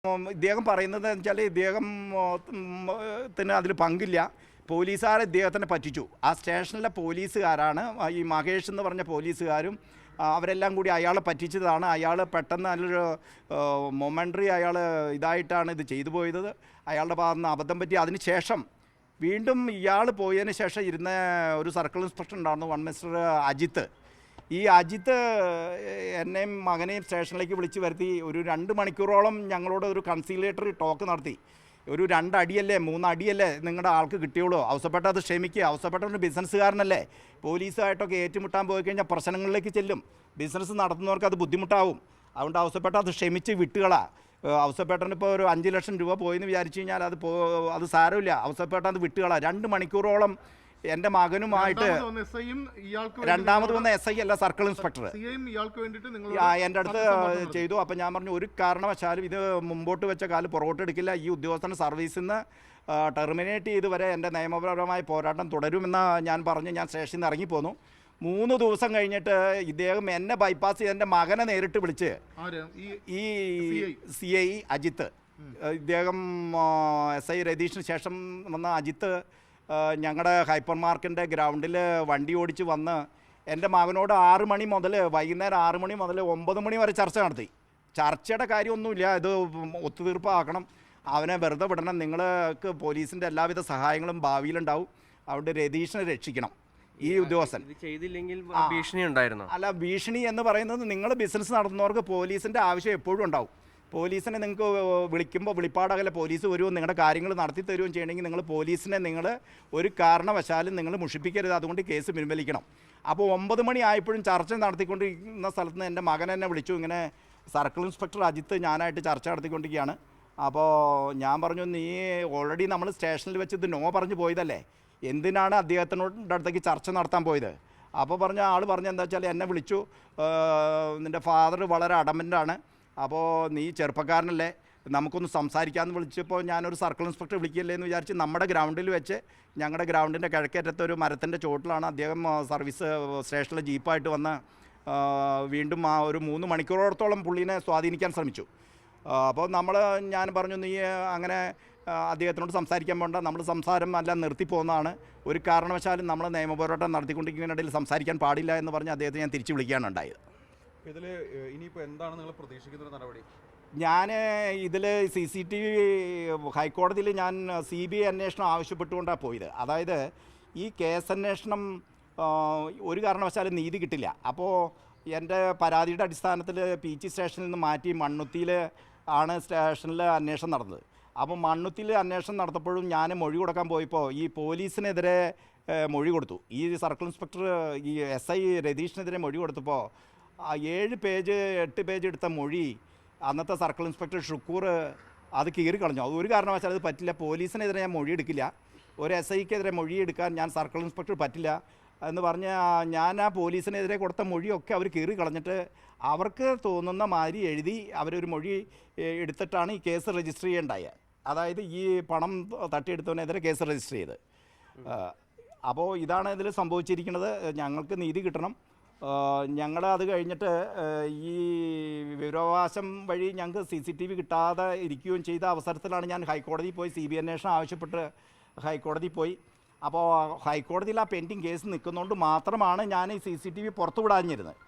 ഇദ്ദേഹം പറയുന്നത് വെച്ചാൽ ത്തിന് അതിൽ പങ്കില്ല. പോലീസുകാർ ഇദ്ദേഹത്തിനെ പറ്റിച്ചു. ആ സ്റ്റേഷനിലെ പോലീസുകാരാണ് ഈ മഹേഷ് എന്ന് പറഞ്ഞ പോലീസുകാരും അവരെല്ലാം കൂടി അയാളെ പറ്റിച്ചതാണ്. അയാൾ പെട്ടെന്ന് നല്ലൊരു മൊമെൻ്ററി അയാൾ ഇതായിട്ടാണ് ഇത് ചെയ്തു പോയത്. അയാളുടെ ഭാഗത്ത് നിന്ന് അബദ്ധം പറ്റി. അതിന് ശേഷം വീണ്ടും ഇയാൾ പോയതിന് ശേഷം ഇരുന്ന ഒരു സർക്കിൾ ഇൻസ്പെക്ടർ ഉണ്ടായിരുന്നു, വൺ മിസ്റ്റർ അജിത്ത്. ഈ അജിത്ത് എന്നെയും മകനെയും സ്റ്റേഷനിലേക്ക് വിളിച്ച് വരുത്തി ഒരു 2 മണിക്കൂറോളം ഞങ്ങളോട് ഒരു കൺസീലേറ്ററി ടോക്ക് നടത്തി. ഒരു 2 അടിയല്ലേ 3 അടിയല്ലേ നിങ്ങളുടെ ആൾക്ക് കിട്ടിയുള്ളൂ, അവസരപ്പെട്ട അത് ക്ഷമിക്കുക, അവസരപ്പെട്ട ഒരു ബിസിനസ്സുകാരനല്ലേ, പോലീസുമായിട്ടൊക്കെ ഏറ്റുമുട്ടാൻ പോയി കഴിഞ്ഞാൽ പ്രശ്നങ്ങളിലേക്ക് ചെല്ലും, ബിസിനസ് നടത്തുന്നവർക്ക് അത് ബുദ്ധിമുട്ടാവും, അതുകൊണ്ട് അവസരപ്പെട്ട അത് ക്ഷമിച്ച് വിട്ടുകളാ. അവസരപ്പെട്ടന് ഇപ്പോൾ ഒരു 5 ലക്ഷം രൂപ പോയെന്ന് വിചാരിച്ചു കഴിഞ്ഞാൽ അത് സാരമില്ല, അവസരപ്പെട്ട അത് വിട്ടുകളാ. 2 മണിക്കൂറോളം എൻ്റെ മകനുമായിട്ട് രണ്ടാമത് വന്ന SI അല്ല സർക്കിൾ ഇൻസ്പെക്ടർ എൻ്റെ അടുത്ത് ചെയ്തു. അപ്പം ഞാൻ പറഞ്ഞു ഒരു കാരണവശാലും ഇത് മുമ്പോട്ട് വെച്ച കാല് പുറകോട്ട് എടുക്കില്ല, ഈ ഉദ്യോഗസ്ഥന് സർവീസിൽ നിന്ന് ടെർമിനേറ്റ് ചെയ്ത് വരെ എൻ്റെ നിയമപരമായ പോരാട്ടം തുടരുമെന്ന് ഞാൻ പറഞ്ഞ് ഞാൻ സ്റ്റേഷനിൽ നിന്ന് ഇറങ്ങിപ്പോന്നു. 3 ദിവസം കഴിഞ്ഞിട്ട് ഇദ്ദേഹം എന്നെ ബൈപ്പാസ് ചെയ്ത് എൻ്റെ മകനെ നേരിട്ട് വിളിച്ച്, ഈ CI അജിത്ത്, ഇദ്ദേഹം SI രതീഷിന് ശേഷം വന്ന അജിത്ത് ഞങ്ങളുടെ ഹൈപ്പർ മാർക്കറ്റിൻ്റെ ഗ്രൗണ്ടിൽ വണ്ടി ഓടിച്ച് വന്ന് എൻ്റെ മകനോട് 6 മണി മുതൽ വൈകുന്നേരം 6 മണി മുതൽ 9 മണി വരെ ചർച്ച നടത്തി. ചർച്ചയുടെ കാര്യമൊന്നുമില്ല, ഇത് ഒത്തുതീർപ്പാക്കണം, അവനെ വെറുതെ വിടണം, നിങ്ങൾക്ക് പോലീസിൻ്റെ എല്ലാവിധ സഹായങ്ങളും ഭാവിയിലുണ്ടാവും, അവിടെ രതീഷിനെ രക്ഷിക്കണം. ഈ ഉദ്യോഗസ്ഥൻ ചെയ്തില്ലെങ്കിൽ ഭീഷണി ഉണ്ടായിരുന്നു. അല്ല, ഭീഷണി എന്ന് പറയുന്നത് നിങ്ങൾ ബിസിനസ് നടത്തുന്നവർക്ക് പോലീസിൻ്റെ ആവശ്യം എപ്പോഴും ഉണ്ടാവും. പോലീസിനെ നിങ്ങൾക്ക് വിളിക്കുമ്പോൾ വിളിപ്പാടകലെ പോലീസ് വരുമോ, നിങ്ങളുടെ കാര്യങ്ങൾ നടത്തി തരുകയും ചെയ്യണമെങ്കിൽ നിങ്ങൾ പോലീസിനെ ഒരു കാരണവശാലും നിങ്ങൾ മുഷിപ്പിക്കരുത്, അതുകൊണ്ട് കേസ് പിൻവലിക്കണം. അപ്പോൾ 9 മണി ആയപ്പോഴും ചർച്ച നടത്തിക്കൊണ്ടിരിക്കുന്ന സ്ഥലത്ത് നിന്ന് എൻ്റെ മകൻ എന്നെ വിളിച്ചു, ഇങ്ങനെ സർക്കിൾ ഇൻസ്പെക്ടർ അജിത്ത് ഞാനായിട്ട് ചർച്ച നടത്തിക്കൊണ്ടിരിക്കുകയാണ്. അപ്പോൾ ഞാൻ പറഞ്ഞു, നീ ഓൾറെഡി നമ്മൾ സ്റ്റേഷനിൽ വെച്ച് ഇത് നോ പറഞ്ഞു പോയതല്ലേ, എന്തിനാണ് അദ്ദേഹത്തിനോട് അടുത്തേക്ക് ചർച്ച നടത്താൻ പോയത്? അപ്പോൾ ആൾ പറഞ്ഞ എന്താ വെച്ചാൽ എന്നെ വിളിച്ചു, നിൻ്റെ ഫാദർ വളരെ അഡമൻ്റാണ്, അപ്പോൾ നീ ചെറുപ്പക്കാരനല്ലേ, നമുക്കൊന്ന് സംസാരിക്കാമെന്ന് വിളിച്ചപ്പോൾ ഞാനൊരു സർക്കിൾ ഇൻസ്പെക്ടർ വിളിക്കില്ലേ എന്ന് വിചാരിച്ച് നമ്മുടെ ഗ്രൗണ്ടിൽ വെച്ച്, ഞങ്ങളുടെ ഗ്രൗണ്ടിൻ്റെ കിഴക്കേറ്റത്തെ ഒരു മരത്തിൻ്റെ ചോട്ടിലാണ് അദ്ദേഹം സർവീസ് സ്റ്റേഷനിലെ ജീപ്പായിട്ട് വന്ന് വീണ്ടും ഒരു 3 മണിക്കൂറോളത്തോളം പുള്ളീനെ സ്വാധീനിക്കാൻ ശ്രമിച്ചു. അപ്പോൾ ഞാൻ പറഞ്ഞു, നീ അങ്ങനെ അദ്ദേഹത്തിനോട് സംസാരിക്കാൻ പോകണ്ട, നമ്മൾ സംസാരം എല്ലാം നിർത്തിപ്പോകുന്നതാണ്, ഒരു കാരണവശാലും നമ്മൾ നിയമപോരാട്ടം നടത്തിക്കൊണ്ടിരിക്കുന്നതിനിടയിൽ സംസാരിക്കാൻ പാടില്ല എന്ന് പറഞ്ഞ് അദ്ദേഹത്തെ ഞാൻ തിരിച്ചു വിളിക്കുകയാണ് ഉണ്ടായത്. ഇതിൽ ഇനിയിപ്പോൾ എന്താണ് നിങ്ങൾ പ്രതീക്ഷിക്കുന്ന നടപടി? ഞാൻ ഇതിൽ CCTV ഹൈക്കോടതിയിൽ ഞാൻ CBI അന്വേഷണം ആവശ്യപ്പെട്ടുകൊണ്ടാണ് പോയത്. അതായത് ഈ കേസ് അന്വേഷണം ഒരു കാരണവശാലും നീതി കിട്ടില്ല. അപ്പോൾ എൻ്റെ പരാതിയുടെ അടിസ്ഥാനത്തിൽ PG സ്റ്റേഷനിൽ നിന്ന് മാറ്റി മണ്ണുത്തിയിൽ ആണ് സ്റ്റേഷനിൽ അന്വേഷണം നടന്നത്. അപ്പോൾ മണ്ണുത്തിയിൽ അന്വേഷണം നടത്തപ്പോഴും ഞാൻ മൊഴി കൊടുക്കാൻ പോയപ്പോൾ ഈ പോലീസിനെതിരെ മൊഴി കൊടുത്തു. ഈ സർക്കിൾ ഇൻസ്പെക്ടർ ഈ SI രതീഷിനെതിരെ മൊഴി കൊടുത്തപ്പോൾ 7 പേജ് 8 പേജ് എടുത്ത മൊഴി അന്നത്തെ സർക്കിൾ ഇൻസ്പെക്ടർ ഷുക്കൂർ അത് കീറിക്കളഞ്ഞു. അത് ഒരു കാരണവശാലും അത് പറ്റില്ല, പോലീസിനെതിരെ ഞാൻ മൊഴി എടുക്കില്ല, ഒരു SIക്കെതിരെ മൊഴി എടുക്കാൻ ഞാൻ സർക്കിൾ ഇൻസ്പെക്ടർ പറ്റില്ല എന്ന് പറഞ്ഞ് ഞാൻ ആ പോലീസിനെതിരെ കൊടുത്ത മൊഴിയൊക്കെ അവർ കീറിക്കളഞ്ഞിട്ട് അവർക്ക് തോന്നുന്ന മാതിരി എഴുതി അവരൊരു മൊഴി എടുത്തിട്ടാണ് ഈ കേസ് രജിസ്റ്റർ ചെയ്യേണ്ടായത്. അതായത് ഈ പണം തട്ടിയെടുത്തവനെതിരെ കേസ് രജിസ്റ്റർ ചെയ്ത്. അപ്പോൾ ഇതാണ് ഇതിൽ സംഭവിച്ചിരിക്കുന്നത്. ഞങ്ങൾക്ക് നീതി കിട്ടണം. ഞങ്ങൾ അത് കഴിഞ്ഞിട്ട് ഈ വിവരാവകാശം വഴി ഞങ്ങൾക്ക് CCTV കിട്ടാതെ ഇരിക്കുകയും ചെയ്ത അവസരത്തിലാണ് ഞാൻ ഹൈക്കോടതിയിൽ പോയി CBI അന്വേഷണം ആവശ്യപ്പെട്ട് ഹൈക്കോടതിയിൽ പോയി. അപ്പോൾ ഹൈക്കോടതിയിൽ ആ പെൻഡിങ് കേസ് നിൽക്കുന്നതുകൊണ്ട് മാത്രമാണ് ഞാൻ ഈ CCTV പുറത്തു വിടാഞ്ഞിരുന്നത്.